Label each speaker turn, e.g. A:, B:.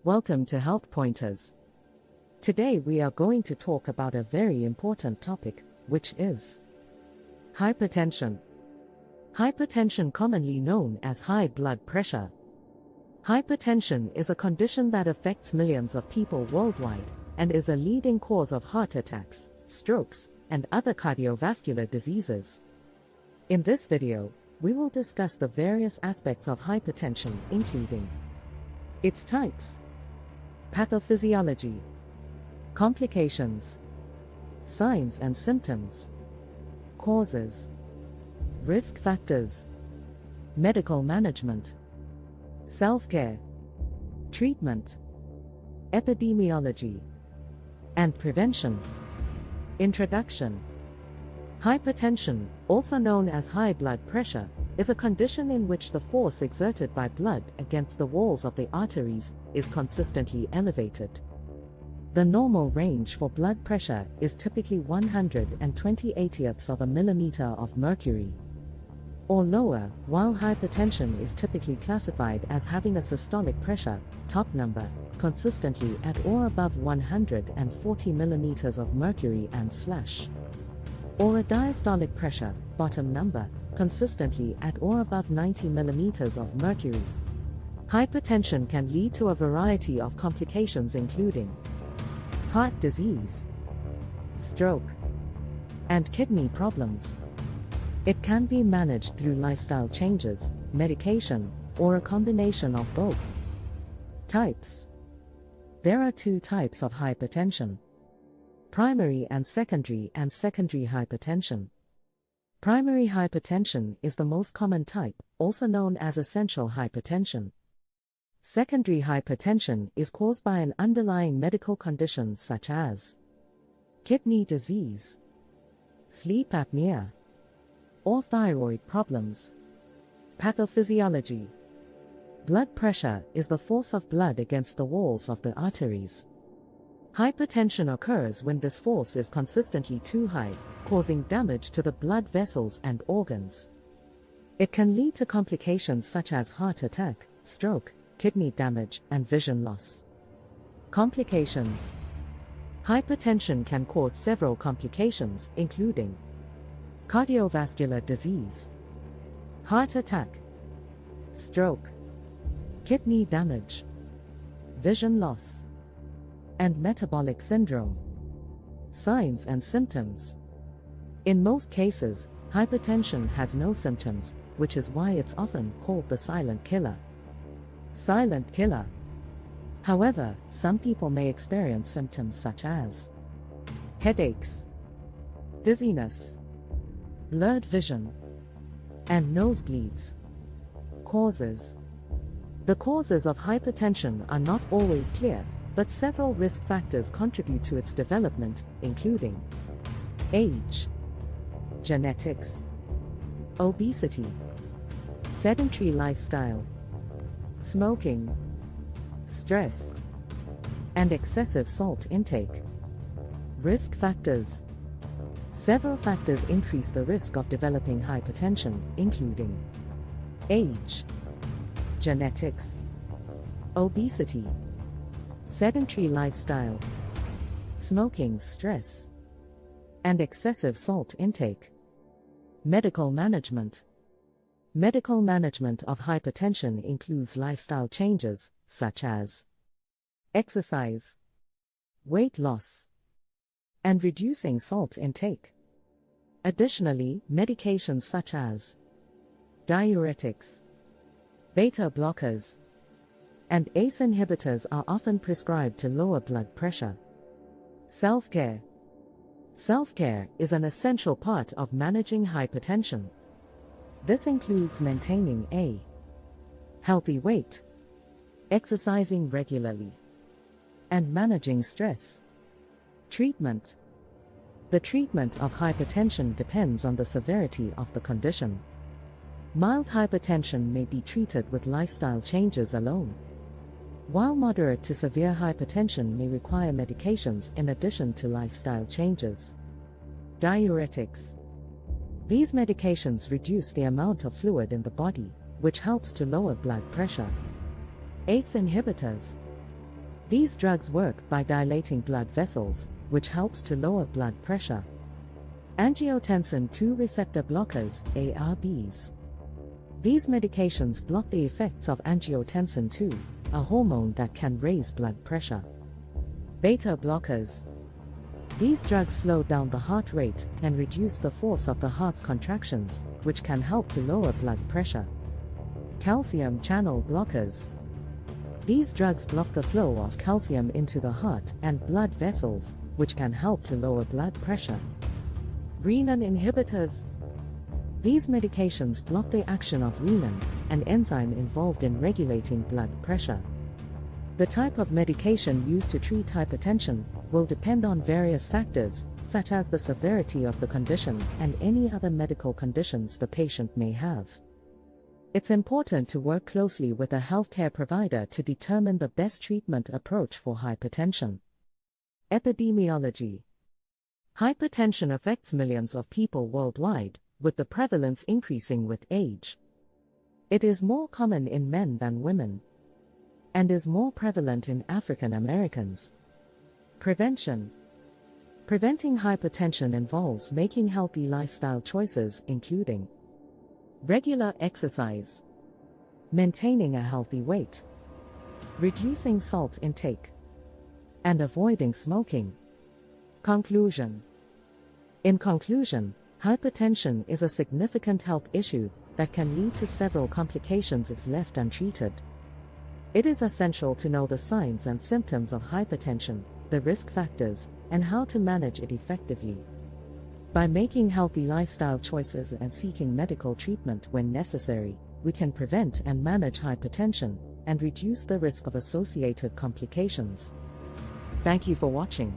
A: Welcome to Health Pointers. Today we are going to talk about a very important topic, which is hypertension. Hypertension, commonly known as high blood pressure. Hypertension is a condition that affects millions of people worldwide and is a leading cause of heart attacks, strokes, and other cardiovascular diseases. In this video, we will discuss the various aspects of hypertension, including its types, pathophysiology, complications, signs and symptoms, causes, risk factors, medical management, self-care, treatment, epidemiology, and prevention. Introduction. Hypertension, also known as high blood pressure, is a condition in which the force exerted by blood against the walls of the arteries is consistently elevated. The normal range for blood pressure is typically 120/80ths of a millimeter of mercury or lower, while hypertension is typically classified as having a systolic pressure, top number, consistently at or above 140 millimeters of mercury and slash, or a diastolic pressure, bottom number, consistently at or above 90 millimeters of mercury. Hypertension can lead to a variety of complications including heart disease, stroke, and kidney problems. It can be managed through lifestyle changes, medication, or a combination of both. Types. There are two types of hypertension: primary and secondary hypertension. Primary hypertension is the most common type, also known as essential hypertension. Secondary hypertension is caused by an underlying medical condition such as kidney disease, sleep apnea, or thyroid problems. Pathophysiology. Blood pressure is the force of blood against the walls of the arteries. Hypertension occurs when this force is consistently too high, causing damage to the blood vessels and organs. It can lead to complications such as heart attack, stroke, kidney damage, and vision loss. Complications. Hypertension can cause several complications, including cardiovascular disease, heart attack, stroke, kidney damage, vision loss, and metabolic syndrome. Signs and symptoms. In most cases, hypertension has no symptoms, which is why it's often called the silent killer. Silent killer. However, some people may experience symptoms such as headaches, dizziness, blurred vision, and nosebleeds. Causes. The causes of hypertension are not always clear, but several risk factors contribute to its development, including age, genetics, obesity, sedentary lifestyle, smoking, stress, and excessive salt intake. Risk factors. Several factors increase the risk of developing hypertension, including age, genetics, obesity, sedentary lifestyle, smoking, stress, and excessive salt intake. Medical management. Medical management of hypertension includes lifestyle changes, such as exercise, weight loss, and reducing salt intake. Additionally, medications such as diuretics, beta blockers, and ACE inhibitors are often prescribed to lower blood pressure. Self-care. Self-care is an essential part of managing hypertension. This includes maintaining a healthy weight, exercising regularly, and managing stress. Treatment. The treatment of hypertension depends on the severity of the condition. Mild hypertension may be treated with lifestyle changes alone, while moderate to severe hypertension may require medications in addition to lifestyle changes. Diuretics. These medications reduce the amount of fluid in the body, which helps to lower blood pressure. ACE inhibitors. These drugs work by dilating blood vessels, which helps to lower blood pressure. Angiotensin II receptor blockers, ARBs. These medications block the effects of angiotensin II, a hormone that can raise blood pressure. Beta blockers. These drugs slow down the heart rate and reduce the force of the heart's contractions, which can help to lower blood pressure. Calcium channel blockers. These drugs block the flow of calcium into the heart and blood vessels, which can help to lower blood pressure. Renin inhibitors. These medications block the action of renin, an enzyme involved in regulating blood pressure. The type of medication used to treat hypertension will depend on various factors, such as the severity of the condition and any other medical conditions the patient may have. It's important to work closely with a healthcare provider to determine the best treatment approach for hypertension. Epidemiology. Hypertension affects millions of people worldwide, with the prevalence increasing with age. It is more common in men than women, and is more prevalent in African Americans. Prevention. Preventing hypertension involves making healthy lifestyle choices, including regular exercise, maintaining a healthy weight, reducing salt intake, and avoiding smoking. Conclusion. In conclusion, hypertension is a significant health issue that can lead to several complications if left untreated. It is essential to know the signs and symptoms of hypertension, the risk factors, and how to manage it effectively. By making healthy lifestyle choices and seeking medical treatment when necessary, we can prevent and manage hypertension and reduce the risk of associated complications. Thank you for watching.